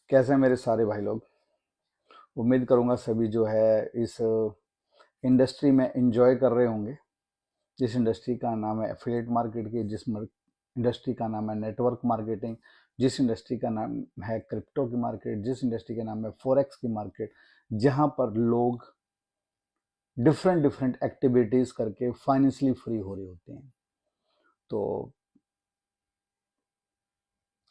कैसे हैं मेरे सारे भाई लोग। उम्मीद करूंगा सभी जो है इस इंडस्ट्री में एंजॉय कर रहे होंगे। जिस इंडस्ट्री का नाम है एफिलिएट मार्केट की, जिस इंडस्ट्री का नाम है नेटवर्क मार्केटिंग, जिस इंडस्ट्री का नाम है क्रिप्टो की मार्केट, जिस इंडस्ट्री का नाम है फॉरेक्स की मार्केट, जहां पर लोग डिफरेंट डिफरेंट एक्टिविटीज करके फाइनेंशियली फ्री हो रहे होते हैं। तो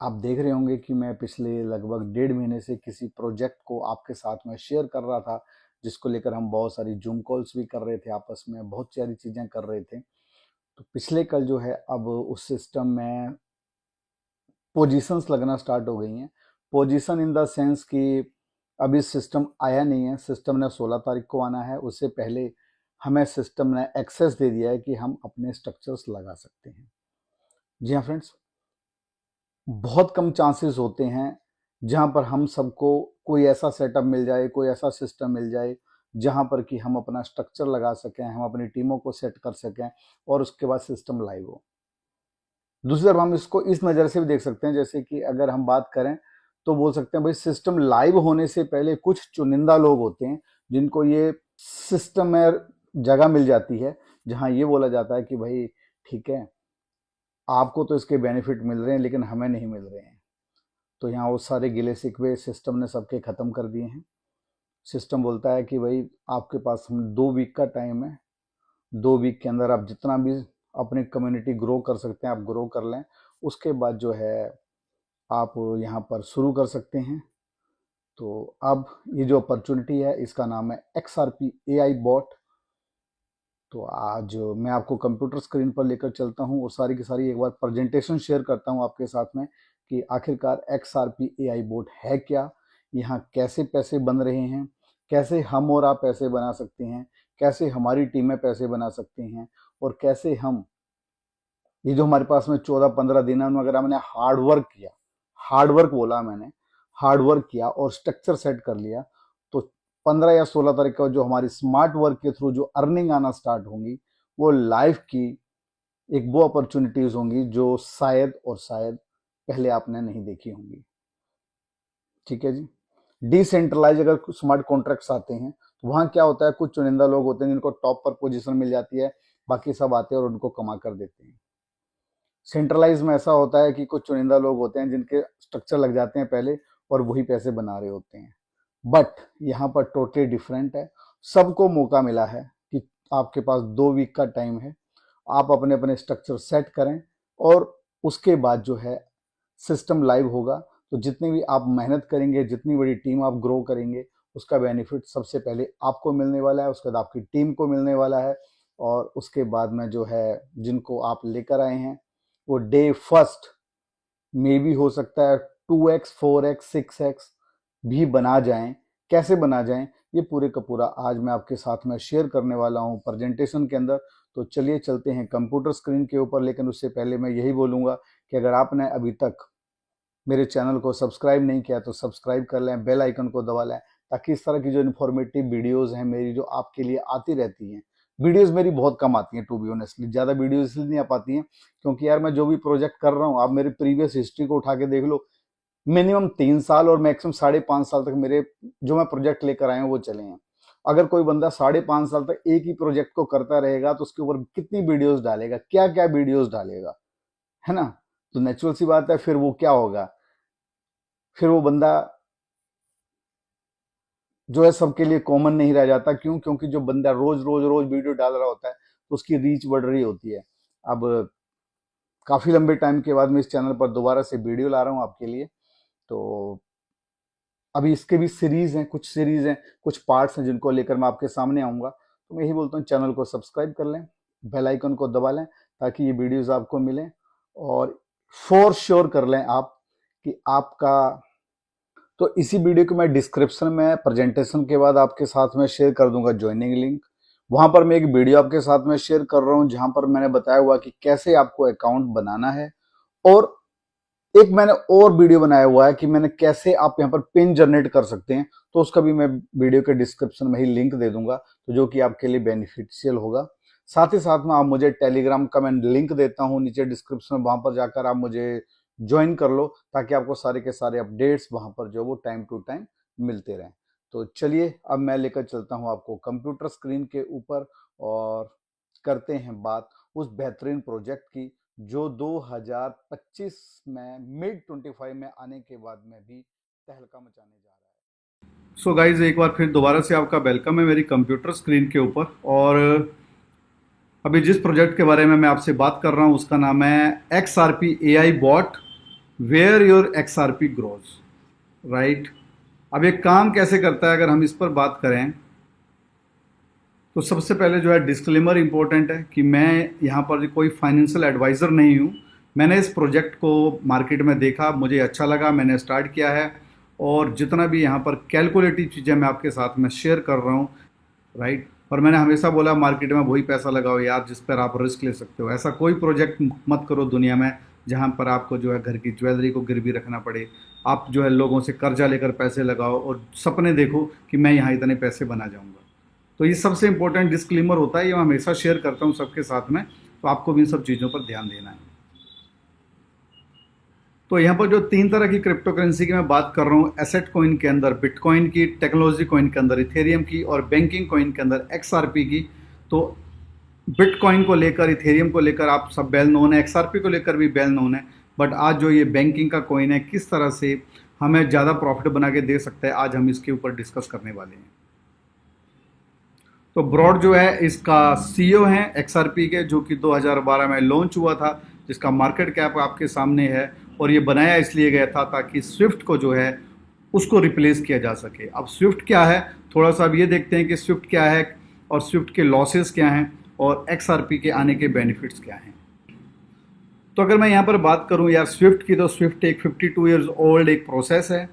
आप देख रहे होंगे कि मैं पिछले लगभग 1.5 महीने से किसी प्रोजेक्ट को आपके साथ में शेयर कर रहा था, जिसको लेकर हम बहुत सारी जूम कॉल्स भी कर रहे थे, आपस में बहुत सारी चीज़ें कर रहे थे। तो पिछले कल जो है अब उस सिस्टम में पोजीशंस लगना स्टार्ट हो गई हैं। पोजीशन इन द सेंस कि अभी सिस्टम आया नहीं है, सिस्टम ने 16 तारीख को आना है। उससे पहले हमें सिस्टम ने एक्सेस दे दिया है कि हम अपने स्ट्रक्चर्स लगा सकते हैं। जी हाँ फ्रेंड्स, बहुत कम चांसेस होते हैं जहां पर हम सबको कोई ऐसा सेटअप मिल जाए, कोई ऐसा सिस्टम मिल जाए जहां पर कि हम अपना स्ट्रक्चर लगा सकें, हम अपनी टीमों को सेट कर सकें और उसके बाद सिस्टम लाइव हो। दूसरी तरफ हम इसको इस नज़र से भी देख सकते हैं, जैसे कि अगर हम बात करें तो बोल सकते हैं भाई सिस्टम लाइव होने से पहले कुछ चुनिंदा लोग होते हैं जिनको ये सिस्टम में जगह मिल जाती है, जहां ये बोला जाता है कि भाई ठीक है, आपको तो इसके बेनिफिट मिल रहे हैं लेकिन हमें नहीं मिल रहे हैं। तो यहाँ वो सारे गिले शिकवे सिस्टम ने सबके ख़त्म कर दिए हैं। सिस्टम बोलता है कि भाई आपके पास हम 2 वीक का टाइम है, 2 वीक के अंदर आप जितना भी अपनी कम्युनिटी ग्रो कर सकते हैं आप ग्रो कर लें। उसके बाद जो है आप यहाँ पर शुरू कर सकते हैं। तो अब ये जो अपॉर्चुनिटी है इसका नाम है XRP AI बॉट। तो आज मैं आपको कंप्यूटर स्क्रीन पर लेकर चलता हूँ और सारी की सारी एक बार प्रेजेंटेशन शेयर करता हूँ आपके साथ में कि आखिरकार XRP AI बोर्ड है क्या, यहाँ कैसे पैसे बन रहे हैं, कैसे हम और आप पैसे बना सकते हैं, कैसे हमारी टीमें पैसे बना सकते हैं, और कैसे हम ये जो हमारे पास में 14-15 दिन है उनमें अगर हमने हार्ड वर्क किया, हार्ड वर्क बोला मैंने, हार्ड वर्क किया और स्ट्रक्चर सेट कर लिया, तो 15 या 16 तारीख का जो हमारी स्मार्ट वर्क के थ्रू जो अर्निंग आना स्टार्ट होंगी, वो लाइफ की एक वो अपॉर्चुनिटीज होंगी जो शायद और शायद पहले आपने नहीं देखी होंगी। ठीक है जी। डिसेंट्रलाइज अगर स्मार्ट कॉन्ट्रैक्ट्स आते हैं तो वहां क्या होता है, कुछ चुनिंदा लोग होते हैं जिनको टॉप पर पोजीशन मिल जाती है, बाकी सब आते हैं और उनको कमा कर देते हैं। सेंट्रलाइज में ऐसा होता है कि कुछ चुनिंदा लोग होते हैं जिनके स्ट्रक्चर लग जाते हैं पहले और वही पैसे बना रहे होते हैं। बट यहाँ पर टोटली डिफरेंट है। सबको मौका मिला है कि आपके पास 2 वीक का टाइम है, आप अपने अपने स्ट्रक्चर सेट करें और उसके बाद जो है सिस्टम लाइव होगा। तो जितनी भी आप मेहनत करेंगे, जितनी बड़ी टीम आप ग्रो करेंगे, उसका बेनिफिट सबसे पहले आपको मिलने वाला है, उसके बाद आपकी टीम को मिलने वाला है, और उसके बाद में जो है जिनको आप लेकर आए हैं वो डे फर्स्ट मे भी हो सकता है 2x 4x 6x भी बना जाएं। कैसे बना जाएं ये पूरे का पूरा आज मैं आपके साथ में शेयर करने वाला हूं प्रेजेंटेशन के अंदर। तो चलिए चलते हैं कंप्यूटर स्क्रीन के ऊपर, लेकिन उससे पहले मैं यही बोलूंगा कि अगर आपने अभी तक मेरे चैनल को सब्सक्राइब नहीं किया तो सब्सक्राइब कर लें, बेल आइकन को दबा लें, ताकि इस तरह की जो इन्फॉर्मेटिव वीडियोस हैं मेरी जो आपके लिए आती रहती हैं। वीडियोस मेरी बहुत कम आती हैं टू बी ऑनेस्टली, ज़्यादा वीडियोस इसलिए नहीं आ पाती हैं क्योंकि यार मैं जो भी प्रोजेक्ट कर रहा हूँ, आप मेरे प्रीवियस हिस्ट्री को उठा के देख लो, मिनिमम 3 साल और मैक्सिमम 5.5 साल तक मेरे जो मैं प्रोजेक्ट लेकर आए हैं वो चले हैं। अगर कोई बंदा 5.5 साल तक एक ही प्रोजेक्ट को करता रहेगा तो उसके ऊपर कितनी वीडियोस डालेगा, क्या क्या वीडियोस डालेगा, है ना। तो नेचुरल सी बात है, फिर वो क्या होगा, फिर वो बंदा जो है सबके लिए कॉमन नहीं रह जाता। क्यों? क्योंकि जो बंदा रोज रोज रोज वीडियो डाल रहा होता है तो उसकी रीच बढ़ रही होती है। अब काफी लंबे टाइम के बाद मैं इस चैनल पर दोबारा से वीडियो ला रहा हूँ आपके लिए। तो अभी इसके भी सीरीज हैं, कुछ सीरीज हैं, कुछ पार्ट्स हैं जिनको लेकर मैं आपके सामने आऊंगा। तो मैं यही बोलता हूँ चैनल को सब्सक्राइब कर लें, बेल आइकन को दबा लें ताकि ये वीडियोस आपको मिलें, और फॉर श्योर कर लें आप कि आपका, तो इसी वीडियो को मैं डिस्क्रिप्शन में प्रेजेंटेशन के बाद आपके साथ में शेयर कर दूंगा ज्वाइनिंग लिंक। वहां पर मैं एक वीडियो आपके साथ में शेयर कर रहा हूं जहां पर मैंने बताया हुआ कि कैसे आपको अकाउंट बनाना है, और एक मैंने और वीडियो बनाया हुआ है कि मैंने कैसे आप यहाँ पर पिन जनरेट कर सकते हैं। तो उसका भी मैं वीडियो के डिस्क्रिप्शन में ही लिंक दे दूंगा, तो जो कि आपके लिए बेनिफिशियल होगा। साथ ही साथ में आप मुझे टेलीग्राम का मैं लिंक देता हूँ नीचे डिस्क्रिप्शन में, वहां पर जाकर आप मुझे ज्वाइन कर लो, ताकि आपको सारे के सारे अपडेट्स वहाँ पर जो वो टाइम टू टाइम मिलते रहें। तो चलिए अब मैं लेकर चलता हूँ आपको कंप्यूटर स्क्रीन के ऊपर और करते हैं बात उस बेहतरीन प्रोजेक्ट की जो 2025 में मिड 25 में आने के बाद में भी तहलका मचाने जा रहा है। सो गाइज, एक बार फिर दोबारा से आपका वेलकम है मेरी कंप्यूटर स्क्रीन के ऊपर। और अभी जिस प्रोजेक्ट के बारे में मैं आपसे बात कर रहा हूँ उसका नाम है XRP AI bot where your XRP grows, right. अब ये काम कैसे करता है अगर हम इस पर बात करें तो सबसे पहले जो है डिस्क्लेमर इंपॉर्टेंट है कि मैं यहाँ पर कोई फाइनेंशियल एडवाइज़र नहीं हूँ। मैंने इस प्रोजेक्ट को मार्केट में देखा, मुझे अच्छा लगा, मैंने स्टार्ट किया है। और जितना भी यहाँ पर कैलकुलेटिव चीज़ें मैं आपके साथ में शेयर कर रहा हूँ, राइट। और मैंने हमेशा बोला मार्केट में वही पैसा लगाओ यार जिस पर आप रिस्क ले सकते हो। ऐसा कोई प्रोजेक्ट मत करो दुनिया में जहाँ पर आपको जो है घर की ज्वेलरी को गिरवी रखना पड़े। आप जो है लोगों से कर्जा लेकर पैसे लगाओ और सपने देखो कि मैं यहाँ इतने पैसे बना जाऊँगा। तो ये सबसे इंपॉर्टेंट डिस्क्लेमर होता है, ये मैं हमेशा शेयर करता हूँ सबके साथ में। तो आपको भी इन सब चीज़ों पर ध्यान देना है। तो यहाँ पर जो 3 तरह की क्रिप्टो करेंसी की मैं बात कर रहा हूँ, एसेट कॉइन के अंदर बिटकॉइन की, टेक्नोलॉजी कॉइन के अंदर इथेरियम की और बैंकिंग कॉइन के अंदर XRP की। तो बिटकॉइन को लेकर, इथेरियम को लेकर आप सब वेल नोन है, XRP को लेकर भी वेल नोन है। बट आज जो ये बैंकिंग का कॉइन है किस तरह से हमें ज़्यादा प्रॉफिट बना के दे सकता है, आज हम इसके ऊपर डिस्कस करने वाले हैं। तो ब्रॉड जो है इसका CEO हैं XRP के, जो कि 2012 में लॉन्च हुआ था, जिसका मार्केट कैप आपके सामने है। और ये बनाया इसलिए गया था ताकि स्विफ्ट को जो है उसको रिप्लेस किया जा सके। अब स्विफ्ट क्या है, थोड़ा सा अब ये देखते हैं कि स्विफ्ट क्या है और स्विफ्ट के लॉसेस क्या हैं और XRP के आने के बेनिफिट्स क्या हैं। तो अगर मैं यहाँ पर बात करूँ यार स्विफ्ट की, तो स्विफ्ट एक 52 ईयर्स ओल्ड एक प्रोसेस है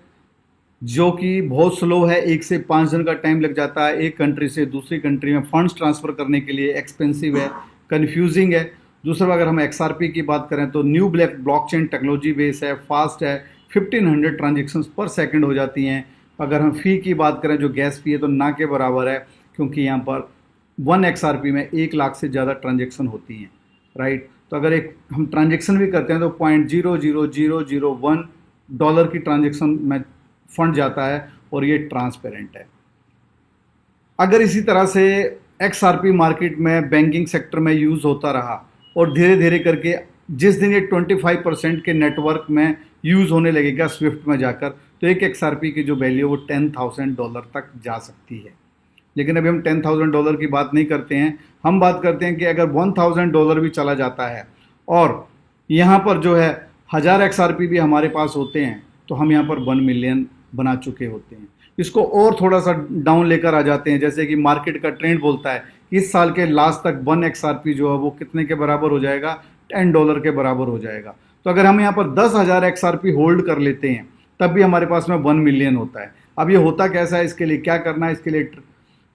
जो कि बहुत स्लो है। 1 से 5 दिन का टाइम लग जाता है एक कंट्री से दूसरी कंट्री में फंड्स ट्रांसफ़र करने के लिए। एक्सपेंसिव है, कन्फ्यूजिंग है। दूसरा अगर हम XRP की बात करें तो न्यू ब्लॉकचेन टेक्नोलॉजी बेस है, फास्ट है, 1500 ट्रांजेक्शन्स पर सेकंड हो जाती हैं। अगर हम फ़ी की बात करें जो गैस फी है तो ना के बराबर है, क्योंकि यहाँ पर 1 XRP में 1 लाख से ज़्यादा ट्रांजेक्शन होती हैं, राइट। तो अगर एक हम ट्रांजेक्शन भी करते हैं तो $0.00001 की ट्रांजेक्शन में फंड जाता है और ये ट्रांसपेरेंट है। अगर इसी तरह से XRP मार्केट में बैंकिंग सेक्टर में यूज़ होता रहा और धीरे धीरे करके जिस दिन ये 25% के नेटवर्क में यूज़ होने लगेगा स्विफ्ट में जाकर, तो एक XRP की जो वैल्यू वो $10,000 तक जा सकती है। लेकिन अभी हम $10,000 की बात नहीं करते हैं, हम बात करते हैं कि अगर $1,000 भी चला जाता है और यहाँ पर जो है 1000 XRP भी हमारे पास होते हैं, तो हम यहाँ पर 1 मिलियन बना चुके होते हैं। इसको और थोड़ा सा डाउन लेकर आ जाते हैं, जैसे कि मार्केट का ट्रेंड बोलता है इस साल के लास्ट तक 1 XRP जो है वो कितने के बराबर हो जाएगा, $10 के बराबर हो जाएगा। तो अगर हम यहाँ पर 10,000 XRP होल्ड कर लेते हैं तब भी हमारे पास में 1 मिलियन होता है। अब ये होता कैसा है, इसके लिए क्या करना है, इसके लिए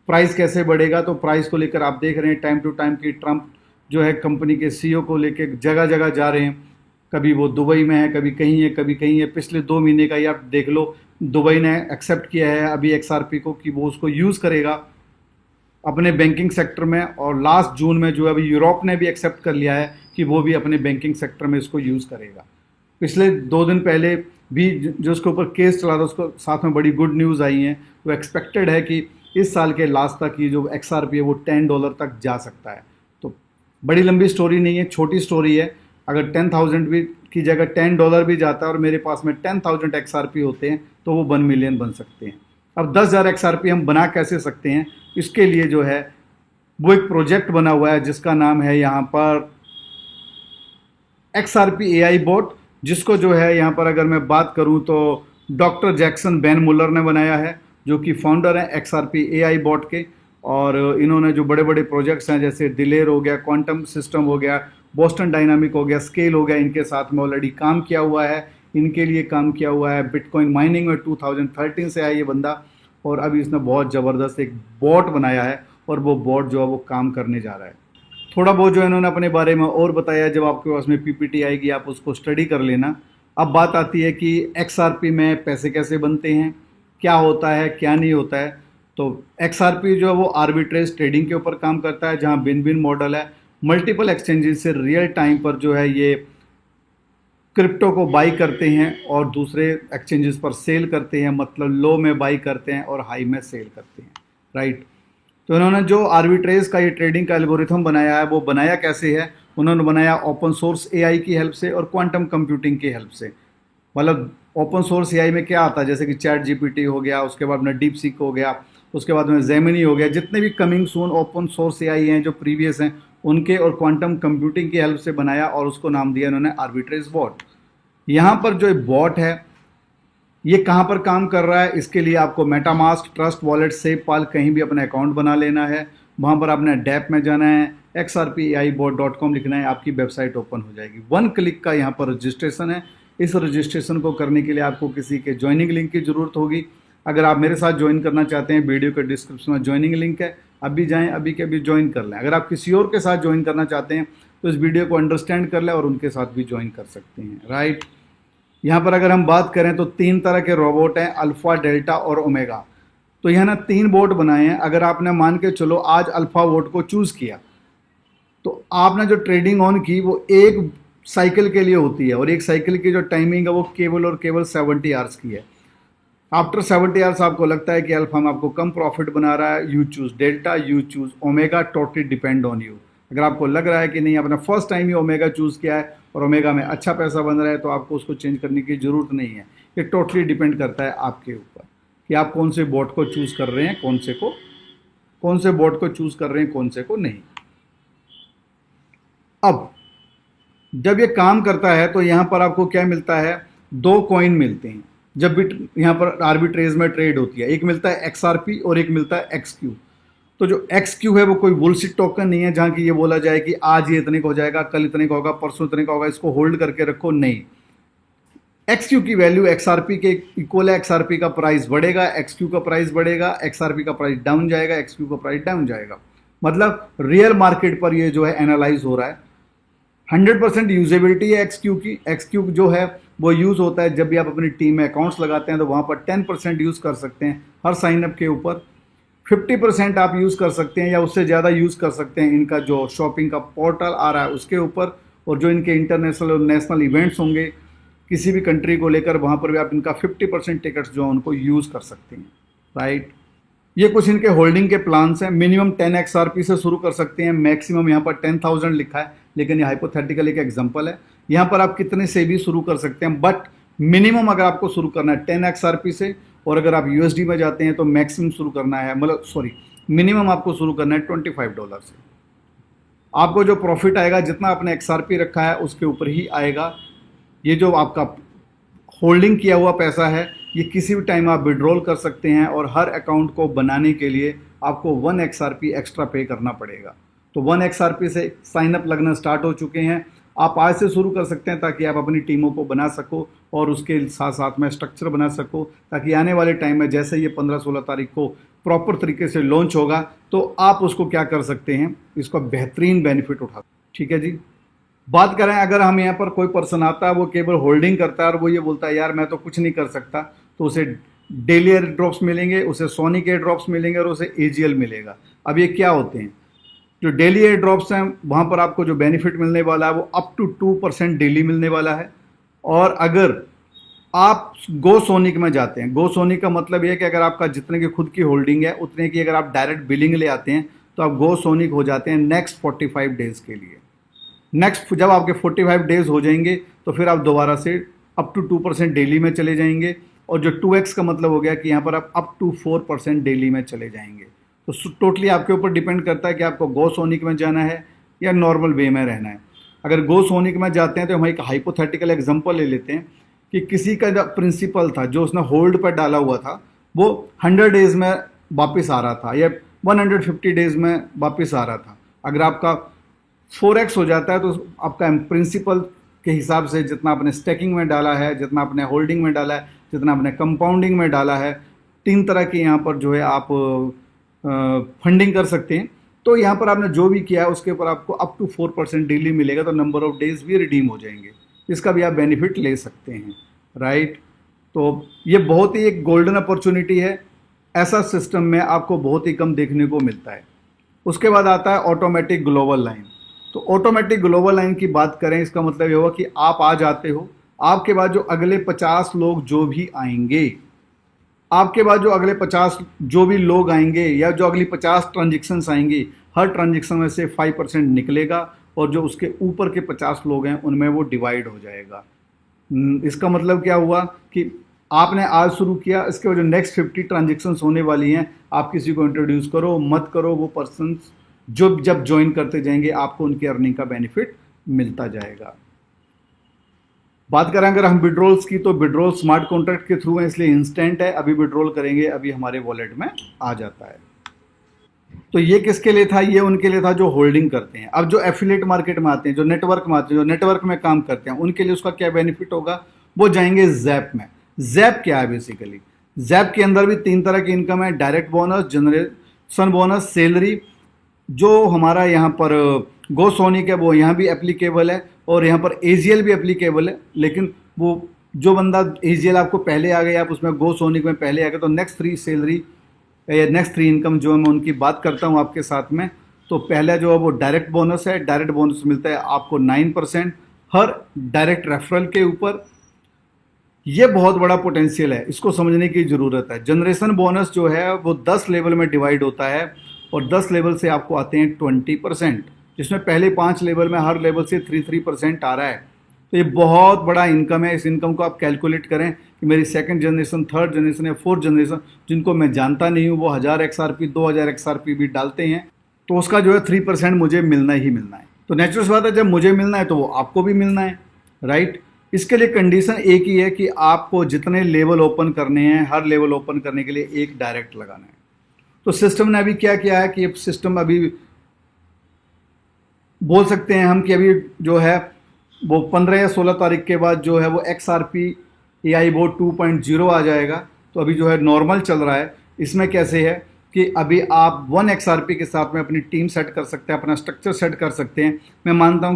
प्राइस कैसे बढ़ेगा। तो प्राइस को लेकर आप देख रहे हैं टाइम टू टाइम कि ट्रंप जो है कंपनी के CEO को लेकर जगह जगह जा रहे हैं। कभी वो दुबई में है, कभी कहीं है, कभी कहीं है। पिछले 2 महीने का ही आप देख लो, दुबई ने एक्सेप्ट किया है अभी XRP को कि वो उसको यूज़ करेगा अपने बैंकिंग सेक्टर में। और लास्ट जून में जो है अभी यूरोप ने भी एक्सेप्ट कर लिया है कि वो भी अपने बैंकिंग सेक्टर में इसको यूज़ करेगा। पिछले 2 दिन पहले भी जो उसके ऊपर केस चला था उसको साथ में बड़ी गुड न्यूज़ आई है। तो एक्सपेक्टेड है कि इस साल के लास्ट तक ये जो XRP है वो $10 तक जा सकता है। तो बड़ी लंबी स्टोरी नहीं है, छोटी स्टोरी है। अगर 10,000 भी की जगह $10 भी जाता है और मेरे पास में 10,000 XRP होते हैं तो वो 1 मिलियन बन सकते हैं। अब 10,000 XRP हम बना कैसे सकते हैं, इसके लिए जो है वो एक प्रोजेक्ट बना हुआ है जिसका नाम है यहाँ पर XRP AI बॉट, जिसको जो है यहाँ पर अगर मैं बात करूँ तो डॉक्टर जैक्सन बेन मुलर ने बनाया है, जो कि फाउंडर हैं XRP AI बॉट के। और इन्होंने जो बड़े बड़े प्रोजेक्ट्स हैं जैसे दिलेर हो गया, क्वांटम सिस्टम हो गया, बोस्टन डायनामिक हो गया, स्केल हो गया, इनके साथ में ऑलरेडी काम किया हुआ है, इनके लिए काम किया हुआ है। बिटकॉइन माइनिंग में 2013 से आया ये बंदा और अभी इसने बहुत ज़बरदस्त एक बॉट बनाया है और वो बॉट जो है वो काम करने जा रहा है। थोड़ा बहुत जो इन्होंने अपने बारे में और बताया, जब आपके पास में PPT आएगी आप उसको स्टडी कर लेना। अब बात आती है कि XRP में पैसे कैसे बनते हैं, क्या होता है क्या नहीं होता है। तो XRP जो है वो आर्बिट्रेज ट्रेडिंग के ऊपर काम करता है, जहाँ बिन बिन मॉडल है, मल्टीपल एक्सचेंजेस से रियल टाइम पर जो है ये क्रिप्टो को बाई करते हैं और दूसरे एक्सचेंजेस पर सेल करते हैं, मतलब लो में बाई करते हैं और हाई में सेल करते हैं, राइट। तो इन्होंने जो आर्बिट्रेज का ये ट्रेडिंग का एल्गोरिथम बनाया है, वो बनाया कैसे है? उन्होंने बनाया ओपन सोर्स एआई की हेल्प से और क्वांटम कंप्यूटिंग की हेल्प से। मतलब ओपन सोर्स एआई में क्या आता है, जैसे कि चैट जीपीटी हो गया, उसके बाद में डीप सीक हो गया, उसके बाद में जेमिनी हो गया, जितने भी coming soon open source AI हैं जो प्रीवियस हैं उनके, और क्वांटम कंप्यूटिंग की हेल्प से बनाया और उसको नाम दिया इन्होंने आर्बिट्रेज बॉट। यहाँ पर जो बॉट है ये कहाँ पर काम कर रहा है, इसके लिए आपको मेटामास्क, ट्रस्ट वॉलेट, सेवपाल कहीं भी अपना अकाउंट बना लेना है। वहाँ पर आपने डैप में जाना है, xrpaibot.com लिखना है, आपकी वेबसाइट ओपन हो जाएगी। 1 क्लिक का यहाँ पर रजिस्ट्रेशन है। इस रजिस्ट्रेशन को करने के लिए आपको किसी के ज्वाइनिंग लिंक की ज़रूरत होगी। अगर आप मेरे साथ ज्वाइन करना चाहते हैं, वीडियो के डिस्क्रिप्शन में ज्वाइनिंग लिंक है, अभी जाएँ, अभी के अभी ज्वाइन कर लें। अगर आप किसी और के साथ ज्वाइन करना चाहते हैं तो इस वीडियो को अंडरस्टैंड कर लें और उनके साथ भी ज्वाइन कर सकते हैं, राइट। यहाँ पर अगर हम बात करें तो 3 तरह के रोबोट हैं, अल्फा, डेल्टा और ओमेगा। तो यहाँ ना 3 बोट बनाए हैं। अगर आपने मान के चलो आज अल्फा बोट को चूज़ किया तो आपने जो ट्रेडिंग ऑन की वो एक साइकिल के लिए होती है, और एक साइकिल की जो टाइमिंग है वो केवल और केवल 70 आवर्स की है। आफ्टर 70 आवर्स आपको लगता है कि अल्फा में आपको कम प्रॉफिट बना रहा है, you choose delta, you choose omega, totally depend on you. अगर आपको लग रहा है कि नहीं, आपने फर्स्ट टाइम ही ओमेगा चूज़ किया है और ओमेगा में अच्छा पैसा बन रहा है, तो आपको उसको चेंज करने की ज़रूरत नहीं है। ये टोटली डिपेंड करता है आपके ऊपर कि आप कौन से बोट को चूज़ कर रहे हैं, कौन से बोट को चूज़ कर रहे हैं, कौन से को नहीं। अब जब ये काम करता है तो यहाँ पर आपको क्या मिलता है, 2 कॉइन मिलते हैं जब भी यहाँ पर आर्बिट्रेज में ट्रेड होती है। एक मिलता है XRP और एक मिलता है XQ। तो जो XQ है वो कोई बुलशिट टोकन नहीं है जहाँ की ये बोला जाए कि आज ये इतने का हो जाएगा, कल इतने का होगा, परसों इतने का होगा, इसको होल्ड करके रखो, नहीं। XQ की वैल्यू XRP के इक्वल है। XRP का प्राइस बढ़ेगा, XQ का प्राइस बढ़ेगा, XRP का प्राइस डाउन जाएगा, XQ का प्राइस डाउन जाएगा। मतलब रियल मार्केट पर ये जो है एनालाइज हो रहा है। 100% यूजेबिलिटी है XQ की। XQ जो है वो यूज़ होता है जब भी आप अपनी टीम में अकाउंट्स लगाते हैं तो वहाँ पर 10% यूज़ कर सकते हैं हर साइनअप के ऊपर। 50% आप यूज़ कर सकते हैं या उससे ज़्यादा यूज़ कर सकते हैं इनका जो शॉपिंग का पोर्टल आ रहा है उसके ऊपर, और जो इनके इंटरनेशनल और नेशनल इवेंट्स होंगे किसी भी कंट्री को लेकर, वहाँ पर भी आप इनका 50% टिकट्स जो है उनको यूज़ कर सकते हैं, राइट। ये कुछ इनके होल्डिंग के प्लान्स हैं। मिनिमम 10 XRP से शुरू कर सकते हैं, मैक्सिमम यहाँ पर 10,000 लिखा है, लेकिन ये हाइपोथेटिकल एक एग्जांपल है। यहाँ पर आप कितने से भी शुरू कर सकते हैं, बट मिनिमम अगर आपको शुरू करना है 10 XRP से, और अगर आप USD में जाते हैं तो मैक्सिमम शुरू करना है, मतलब सॉरी, मिनिमम आपको शुरू करना है $25 से। आपको जो प्रॉफिट आएगा जितना आपने XRP रखा है उसके ऊपर ही आएगा। ये जो आपका होल्डिंग किया हुआ पैसा है ये किसी भी टाइम आप विड्रॉल कर सकते हैं, और हर अकाउंट को बनाने के लिए आपको 1 XRP एक्स्ट्रा पे करना पड़ेगा। तो 1 XRP से साइन अप लगना स्टार्ट हो चुके हैं। आप आज से शुरू कर सकते हैं ताकि आप अपनी टीमों को बना सको और उसके साथ साथ में स्ट्रक्चर बना सको, ताकि आने वाले टाइम में जैसे ये 15-16 तारीख को प्रॉपर तरीके से लॉन्च होगा तो आप उसको क्या कर सकते हैं, इसका बेहतरीन बेनिफिट उठा। ठीक है जी। बात करें अगर हम यहाँ पर कोई पर्सन आता है वो केवल होल्डिंग करता है और वो ये बोलता है यार मैं तो कुछ नहीं कर सकता, तो उसे डेली एयर ड्रॉप्स मिलेंगे, उसे सोनिक एयर ड्रॉप्स मिलेंगे और उसे AGL मिलेगा। अब ये क्या होते हैं, जो डेली एयर ड्रॉप्स हैं वहाँ पर आपको जो बेनिफिट मिलने वाला है वो अप टू 2% डेली मिलने वाला है। और अगर आप गो सोनिक में जाते हैं, गो सोनिक का मतलब ये है कि अगर आपका जितने की खुद की होल्डिंग है उतने की अगर आप डायरेक्ट बिलिंग ले आते हैं तो आप गो सोनिक हो जाते हैं नेक्स्ट 45 डेज़ के लिए। नेक्स्ट जब आपके 45 डेज़ हो जाएंगे तो फिर आप दोबारा से अप टू 2% डेली में चले जाएंगे, और जो 2x का मतलब हो गया कि यहाँ पर आप अप टू 4% डेली में चले जाएंगे। तो टोटली आपके ऊपर डिपेंड करता है कि आपको गो सोनिक में जाना है या नॉर्मल वे में रहना है। अगर गो सोनिक में जाते हैं तो हम एक हाइपोथेटिकल एग्जांपल ले लेते हैं कि किसी का जो प्रिंसिपल था जो उसने होल्ड पर डाला हुआ था वो 100 डेज़ में वापस आ रहा था या 150 डेज़ में वापस आ रहा था। अगर आपका 4x हो जाता है तो आपका प्रिंसिपल के हिसाब से जितना आपने स्टैकिंग में डाला है, जितना आपने होल्डिंग में डाला है, जितना आपने कंपाउंडिंग में डाला है, 3 तरह के यहाँ पर जो है आप फंडिंग कर सकते हैं। तो यहाँ पर आपने जो भी किया है उसके ऊपर आपको अप टू 4% डेली मिलेगा, तो नंबर ऑफ डेज भी रिडीम हो जाएंगे, इसका भी आप बेनिफिट ले सकते हैं, राइट। तो ये बहुत ही एक गोल्डन अपॉर्चुनिटी है, ऐसा सिस्टम में आपको बहुत ही कम देखने को मिलता है। उसके बाद आता है ऑटोमेटिक ग्लोबल लाइन। तो ऑटोमेटिक ग्लोबल लाइन की बात करें, इसका मतलब ये होगा कि आप आ जाते हो, आपके बाद जो अगले 50 लोग जो भी आएंगे, आपके बाद जो अगले 50 जो भी लोग आएंगे या जो अगली 50 ट्रांजेक्शन्स आएंगी, हर ट्रांजेक्शन में से 5% निकलेगा और जो उसके ऊपर के 50 लोग हैं उनमें वो डिवाइड हो जाएगा। इसका मतलब क्या हुआ कि आपने आज शुरू किया, इसके बाद जो नेक्स्ट 50 ट्रांजेक्शन्स होने वाली हैं, आप किसी को इंट्रोड्यूस करो मत करो, वो पर्सन जो जब ज्वाइन करते जाएंगे आपको उनकी अर्निंग का बेनिफिट मिलता जाएगा। बात करें अगर हम विड्रॉल्स की, तो विड्रॉल स्मार्ट कॉन्ट्रैक्ट के थ्रू है, इसलिए इंस्टेंट है। अभी विड्रॉल करेंगे, अभी हमारे वॉलेट में आ जाता है। तो ये किसके लिए था? ये उनके लिए था जो होल्डिंग करते हैं। अब जो एफिलिएट मार्केट में आते हैं, जो नेटवर्क में आते हैं, जो नेटवर्क में काम करते हैं, उनके लिए उसका क्या बेनिफिट होगा? वो जाएंगे जैप में। जैप क्या है? बेसिकली जैप के अंदर भी 3 तरह की इनकम है, direct bonus, generation bonus, salary. जो हमारा यहाँ पर गोसोनिक है वो यहाँ भी एप्लीकेबल है और यहाँ पर एजीएल भी एप्लीकेबल है। लेकिन वो जो बंदा एजीएल आपको पहले आ गया, आप उसमें गोसोनिक में पहले आ गए, तो नेक्स्ट 3 सैलरी या नेक्स्ट 3 इनकम जो है मैं उनकी बात करता हूँ आपके साथ में। तो पहला जो है वो डायरेक्ट बोनस है। डायरेक्ट बोनस मिलता है आपको 9% हर डायरेक्ट रेफरल के ऊपर। ये बहुत बड़ा पोटेंशियल है, इसको समझने की ज़रूरत है। जनरेशन बोनस जो है वो 10 लेवल में डिवाइड होता है और 10 लेवल से आपको आते हैं 20%, जिसमें पहले 5 लेवल में हर लेवल से 3% आ रहा है। तो ये बहुत बड़ा इनकम है। इस इनकम को आप कैलकुलेट करें कि मेरी सेकंड जनरेशन, थर्ड जनरेशन या फोर्थ जनरेशन, जिनको मैं जानता नहीं हूँ, वो 1000 XRP 2000 XRP भी डालते हैं, तो उसका जो है 3% मुझे मिलना ही मिलना है। तो नेचुरल बात है, जब मुझे मिलना है तो वो आपको भी मिलना है, राइट। इसके लिए कंडीशन एक ही है कि आपको जितने लेवल ओपन करने हैं, हर लेवल ओपन करने के लिए एक डायरेक्ट लगाना है। तो सिस्टम ने अभी क्या किया है कि ये सिस्टम अभी बोल सकते हैं हम कि अभी जो है वो 15 या 16 तारीख के बाद जो है वो XRP AI बोर्ड 2.0 आ जाएगा। तो अभी जो है नॉर्मल चल रहा है। इसमें कैसे है कि अभी आप 1 XRP के साथ में अपनी टीम सेट कर सकते हैं, अपना स्ट्रक्चर सेट कर सकते हैं। मैं मानता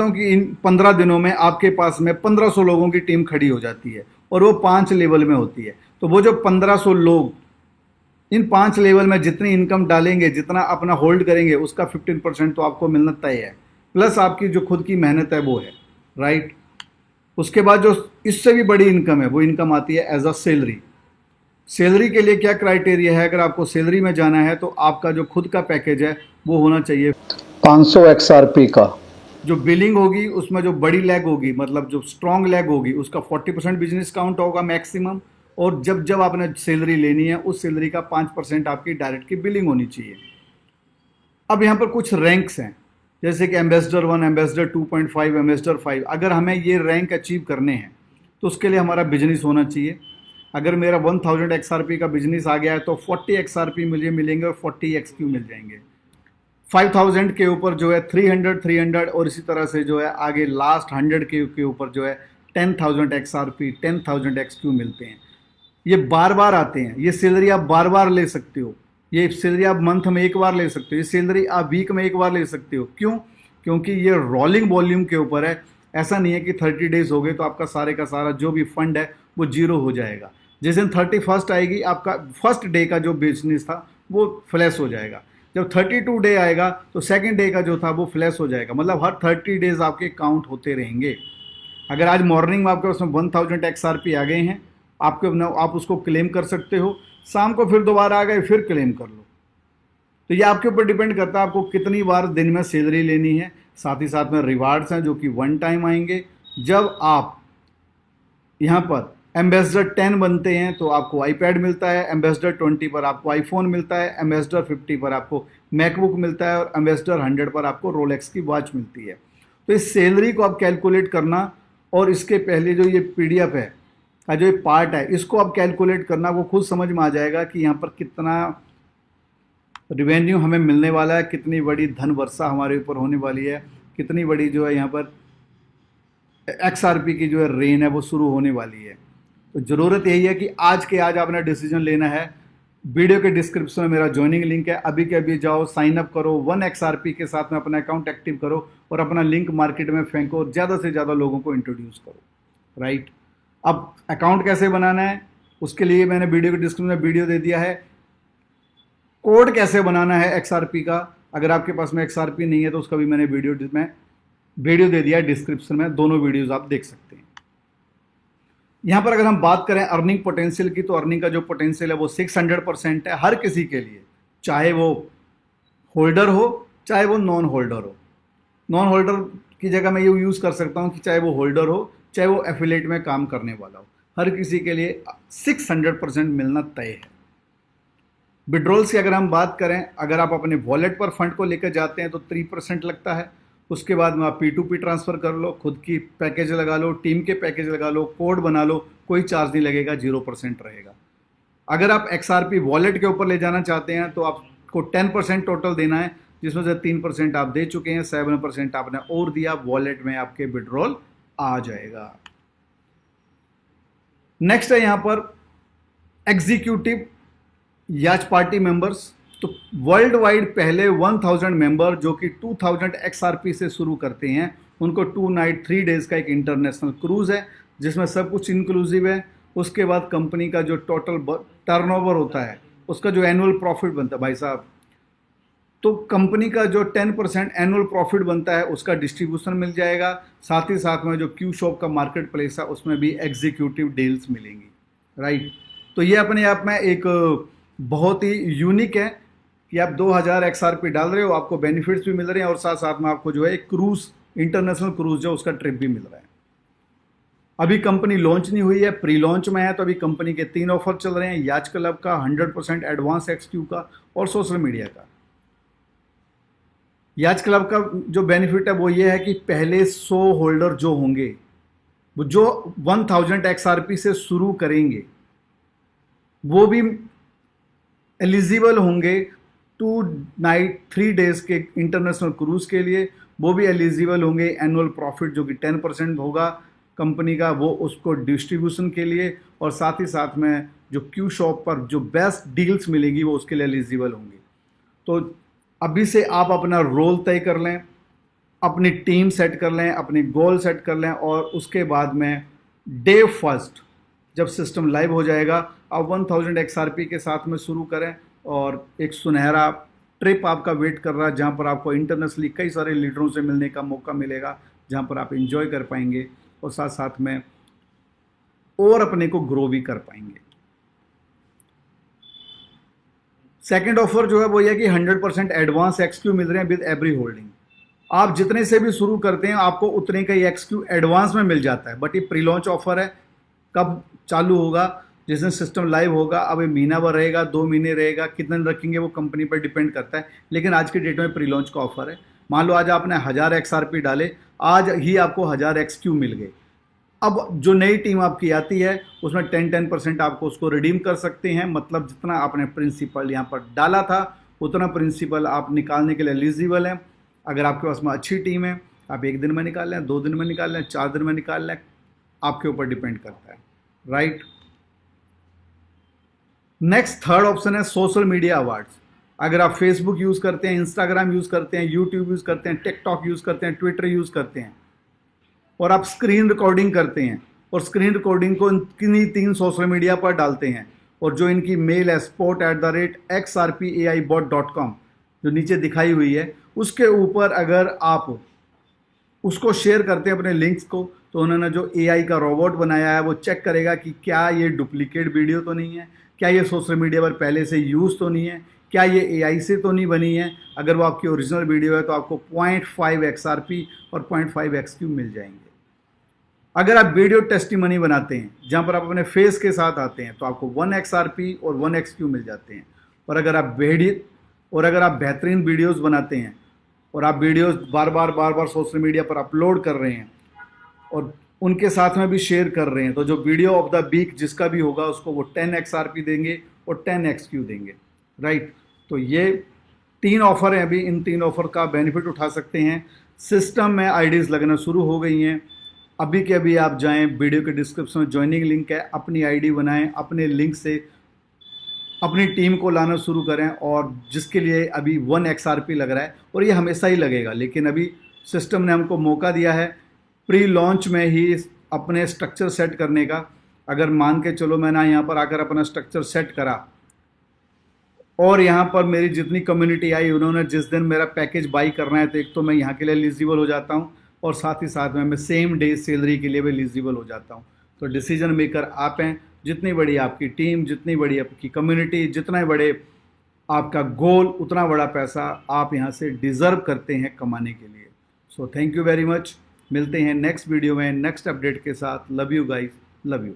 हूं कि इन 15 दिनों में आपके पास में 1500 लोगों की टीम खड़ी हो जाती है और वो 5 लेवल में होती है। तो वो जो 1500 लोग इन 5 लेवल में जितनी इनकम डालेंगे, जितना अपना होल्ड करेंगे, उसका 15% तो आपको मिलना तय है, प्लस आपकी जो खुद की मेहनत है वो है, राइट। उसके बाद जो इससे भी बड़ी इनकम है वो इनकम आती है एज अ सैलरी। सैलरी के लिए क्या क्राइटेरिया है? अगर आपको सैलरी में जाना है तो आपका जो खुद का पैकेज है वो होना चाहिए 500 XRP का। जो बिलिंग होगी उसमें जो बड़ी लेग होगी, मतलब जो स्ट्रॉन्ग लेग होगी, उसका 40% बिजनेस काउंट होगा मैक्सिमम। और जब जब आपने सैलरी लेनी है उस सैलरी का 5% आपकी डायरेक्ट की बिलिंग होनी चाहिए। अब यहाँ पर कुछ रैंक्स हैं, जैसे कि एम्बेसडर 1, एम्बेसडर 2.5, एम्बेसडर 5। अगर हमें ये रैंक अचीव करने हैं तो उसके लिए हमारा बिजनेस होना चाहिए। अगर मेरा 1000 XRP का बिजनेस आ गया है तो 40 XRP मुझे मिलेंगे और 40 XQ मिल जाएंगे। 5000 के ऊपर जो है 300 और इसी तरह से जो है आगे लास्ट 100 के ऊपर जो है 10,000 XRP 10,000 XQ मिलते हैं। ये बार बार आते हैं। ये सैलरी आप बार बार ले सकते हो, ये सैलरी आप मंथ में एक बार ले सकते हो, ये सैलरी आप वीक में एक बार ले सकते हो। क्यों? क्योंकि ये रोलिंग वॉल्यूम के ऊपर है। ऐसा नहीं है कि 30 डेज हो गए तो आपका सारे का सारा जो भी फंड है वो जीरो हो जाएगा। जिस दिन 31st आएगी आपका फर्स्ट डे का जो बिजनेस था वो फ्लैश हो जाएगा। जब 32 डे आएगा तो सेकंड डे का जो था वो फ्लैश हो जाएगा। मतलब हर 30 डेज आपके काउंट होते रहेंगे। अगर आज मॉर्निंग में आपके उसमें 1000 XRP आ गए हैं, आप उसको क्लेम कर सकते हो। शाम को फिर दोबारा आ गए, फिर क्लेम कर लो। तो ये आपके ऊपर डिपेंड करता है आपको कितनी बार दिन में सैलरी लेनी है। साथ ही साथ में रिवार्ड्स हैं जो कि 1 टाइम आएंगे। जब आप यहाँ पर एम्बेसडर 10 बनते हैं तो आपको आईपैड मिलता है, एम्बेसडर 20 पर आपको आईफोन मिलता है, एम्बेसडर 50 पर आपको मैकबुक मिलता है और एम्बेसडर 100 पर आपको रोलेक्स की वॉच मिलती है। तो इस सैलरी को आप कैलकुलेट करना और इसके पहले जो ये PDF है का जो एक पार्ट है इसको आप कैलकुलेट करना, वो खुद समझ में आ जाएगा कि यहाँ पर कितना रिवेन्यू हमें मिलने वाला है, कितनी बड़ी धन वर्षा हमारे ऊपर होने वाली है, कितनी बड़ी जो है यहाँ पर XRP की जो है रेन है वो शुरू होने वाली है। तो ज़रूरत यही है कि आज के आज आपने डिसीजन लेना है। वीडियो के डिस्क्रिप्शन में मेरा ज्वाइनिंग लिंक है, अभी के अभी जाओ, साइन अप करो, 1 XRP के साथ में अपना अकाउंट एक्टिव करो और अपना लिंक मार्केट में फेंको और ज़्यादा से ज़्यादा लोगों को इंट्रोड्यूस करो, राइट। अब अकाउंट कैसे बनाना है उसके लिए मैंने वीडियो के डिस्क्रिप्शन में वीडियो दे दिया है। कोड कैसे बनाना है XRP का, अगर आपके पास में XRP नहीं है तो उसका भी मैंने वीडियो में वीडियो दे दिया डिस्क्रिप्शन में, दोनों वीडियोस आप देख सकते हैं। यहाँ पर अगर हम बात करें अर्निंग पोटेंशियल की, तो अर्निंग का जो पोटेंशियल है वो 600% है हर किसी के लिए, चाहे वो होल्डर हो चाहे वो नॉन होल्डर हो। नॉन होल्डर की जगह मैं ये यूज़ कर सकता हूँ कि चाहे वो होल्डर हो चाहे वो एफिलेट में काम करने वाला हो, हर किसी के लिए 600% मिलना तय है। विड्रॉल्स की अगर हम बात करें, अगर आप अपने वॉलेट पर फंड को लेकर जाते हैं तो 3% लगता है। उसके बाद में आप P2P ट्रांसफ़र कर लो, खुद की पैकेज लगा लो, टीम के पैकेज लगा लो, कोड बना लो, कोई चार्ज नहीं लगेगा, 0% रहेगा। अगर आप XRP वॉलेट के ऊपर ले जाना चाहते हैं तो आपको 10% टोटल देना है, जिसमें से 3% आप दे चुके हैं, 7% आपने और दिया, वॉलेट में आपके विड्रॉल आ जाएगा। नेक्स्ट है यहाँ पर एग्जीक्यूटिव याच पार्टी मेंबर्स। तो वर्ल्ड वाइड पहले 1000 मेंबर जो कि 2000 XRP से शुरू करते हैं, उनको 2 नाइट 3 डेज का एक इंटरनेशनल क्रूज है जिसमें सब कुछ इंक्लूसिव है। उसके बाद कंपनी का जो टोटल टर्नओवर होता है, उसका जो एनुअल प्रॉफिट बनता है भाई साहब, तो कंपनी का जो 10% एनुअल प्रॉफिट बनता है उसका डिस्ट्रीब्यूशन मिल जाएगा। साथ ही साथ में जो क्यू शॉप का मार्केट प्लेस है उसमें भी एग्जीक्यूटिव डील्स मिलेंगी, राइट। तो ये अपने आप में एक बहुत ही यूनिक है कि आप 2000 XRP डाल रहे हो, आपको बेनिफिट्स भी मिल रहे हैं और साथ साथ में आपको जो है क्रूज, इंटरनेशनल क्रूज जो उसका ट्रिप भी मिल रहा है। अभी कंपनी लॉन्च नहीं हुई है, प्री लॉन्च में है, तो अभी कंपनी के 3 ऑफर चल रहे हैं, याच क्लब का, 100% एडवांस XQ का और सोशल मीडिया का। याच क्लब का जो बेनिफिट है वो ये है कि पहले 100 होल्डर जो होंगे, वो जो 1000 XRP से शुरू करेंगे, वो भी एलिजिबल होंगे 2 नाइट 3 डेज के इंटरनेशनल क्रूज के लिए। वो भी एलिजिबल होंगे एनुअल प्रॉफिट जो कि 10% होगा कंपनी का, वो उसको डिस्ट्रीब्यूशन के लिए, और साथ ही साथ में जो क्यू शॉप पर जो बेस्ट डील्स मिलेंगी वो उसके लिए एलिजिबल होंगे। तो अभी से आप अपना रोल तय कर लें, अपनी टीम सेट कर लें, अपनी गोल सेट कर लें, और उसके बाद में डे फर्स्ट जब सिस्टम लाइव हो जाएगा आप 1000 XRP के साथ में शुरू करें, और एक सुनहरा ट्रिप आपका वेट कर रहा है जहाँ पर आपको इंटरनेशनली कई सारे लीडरों से मिलने का मौका मिलेगा, जहाँ पर आप एंजॉय कर पाएंगे और साथ साथ में और अपने को ग्रो भी कर पाएंगे। सेकेंड ऑफर जो है वो ये कि 100% एडवांस XQ मिल रहे हैं विद एवरी होल्डिंग। आप जितने से भी शुरू करते हैं आपको उतने का ही XQ एडवांस में मिल जाता है, बट ये प्री लॉन्च ऑफर है। कब चालू होगा? जिस दिन सिस्टम लाइव होगा। अब ये महीना भर रहेगा, 2 महीने रहेगा, कितने दिन रखेंगे वो कंपनी पर डिपेंड करता है, लेकिन आज के डेट में प्री लॉन्च का ऑफर है। मान लो आज आपने 1000 XRP डाले, आज ही आपको 1000 XQ मिल गए। अब जो नई टीम आपकी आती है उसमें 10% आपको उसको रिडीम कर सकते हैं, मतलब जितना आपने प्रिंसिपल यहाँ पर डाला था उतना प्रिंसिपल आप निकालने के लिए एलिजिबल हैं। अगर आपके पास में अच्छी टीम है, आप 1 दिन में निकाल लें, 2 दिन में निकाल लें, 4 दिन में निकाल लें, आपके ऊपर डिपेंड करता है, राइट। नेक्स्ट थर्ड ऑप्शन है सोशल मीडिया अवार्ड्स। अगर आप फेसबुक यूज़ करते हैं, इंस्टाग्राम यूज़ करते हैं, यूट्यूब यूज़ करते हैं, टिकटॉक यूज़ करते हैं, ट्विटर यूज़ करते हैं, और आप स्क्रीन रिकॉर्डिंग करते हैं और स्क्रीन रिकॉर्डिंग को किन्हीं 3 सोशल मीडिया पर डालते हैं, और जो इनकी मेल है sport@xrpaibot.com जो नीचे दिखाई हुई है, उसके ऊपर अगर आप उसको शेयर करते हैं अपने लिंक्स को, तो उन्होंने जो AI का रोबोट बनाया है वो चेक करेगा कि क्या ये डुप्लीकेट वीडियो तो नहीं है, क्या ये सोशल मीडिया पर पहले से यूज़ तो नहीं है, क्या ये AI से तो नहीं बनी है। अगर वो आपकी ओरिजिनल वीडियो है तो आपको 0.5 XRP और 0.5 XQ मिल जाएंगे। अगर आप वीडियो टेस्टिमनी बनाते हैं जहाँ पर आप अपने फेस के साथ आते हैं तो आपको 1 XRP और 1 XQ मिल जाते हैं। और अगर आप बेहतरीन वीडियोस बनाते हैं और आप वीडियोस बार बार सोशल मीडिया पर अपलोड कर रहे हैं और उनके साथ में भी शेयर कर रहे हैं, तो जो वीडियो ऑफ द वीक जिसका भी होगा उसको वो 10 XRP देंगे और 10 XQ देंगे, राइट। तो ये 3 ऑफर हैं, अभी इन 3 ऑफर का बेनिफिट उठा सकते हैं। सिस्टम में आईडीज़ लगना शुरू हो गई हैं, अभी के अभी आप जाएं, वीडियो के डिस्क्रिप्शन में ज्वाइनिंग लिंक है, अपनी आईडी बनाएं, अपने लिंक से अपनी टीम को लाना शुरू करें, और जिसके लिए अभी 1 XRP लग रहा है और ये हमेशा ही लगेगा, लेकिन अभी सिस्टम ने हमको मौका दिया है प्री लॉन्च में ही अपने स्ट्रक्चर सेट करने का। अगर मान के चलो मैंने यहाँ पर आकर अपना स्ट्रक्चर सेट करा और यहाँ पर मेरी जितनी कम्युनिटी आई, उन्होंने जिस दिन मेरा पैकेज बाई करना है तो एक तो मैं यहाँ के लिए एलिजिबल हो जाता हूँ, और साथ ही साथ में मैं सेम डे सैलरी के लिए भी एलिजिबल हो जाता हूँ। तो डिसीजन मेकर आप हैं। जितनी बड़ी आपकी टीम, जितनी बड़ी आपकी कम्युनिटी, जितना बड़े आपका गोल, उतना बड़ा पैसा आप यहाँ से डिज़र्व करते हैं कमाने के लिए। So thank you very much. मिलते हैं नेक्स्ट वीडियो में नेक्स्ट अपडेट के साथ। Love you guys, love you.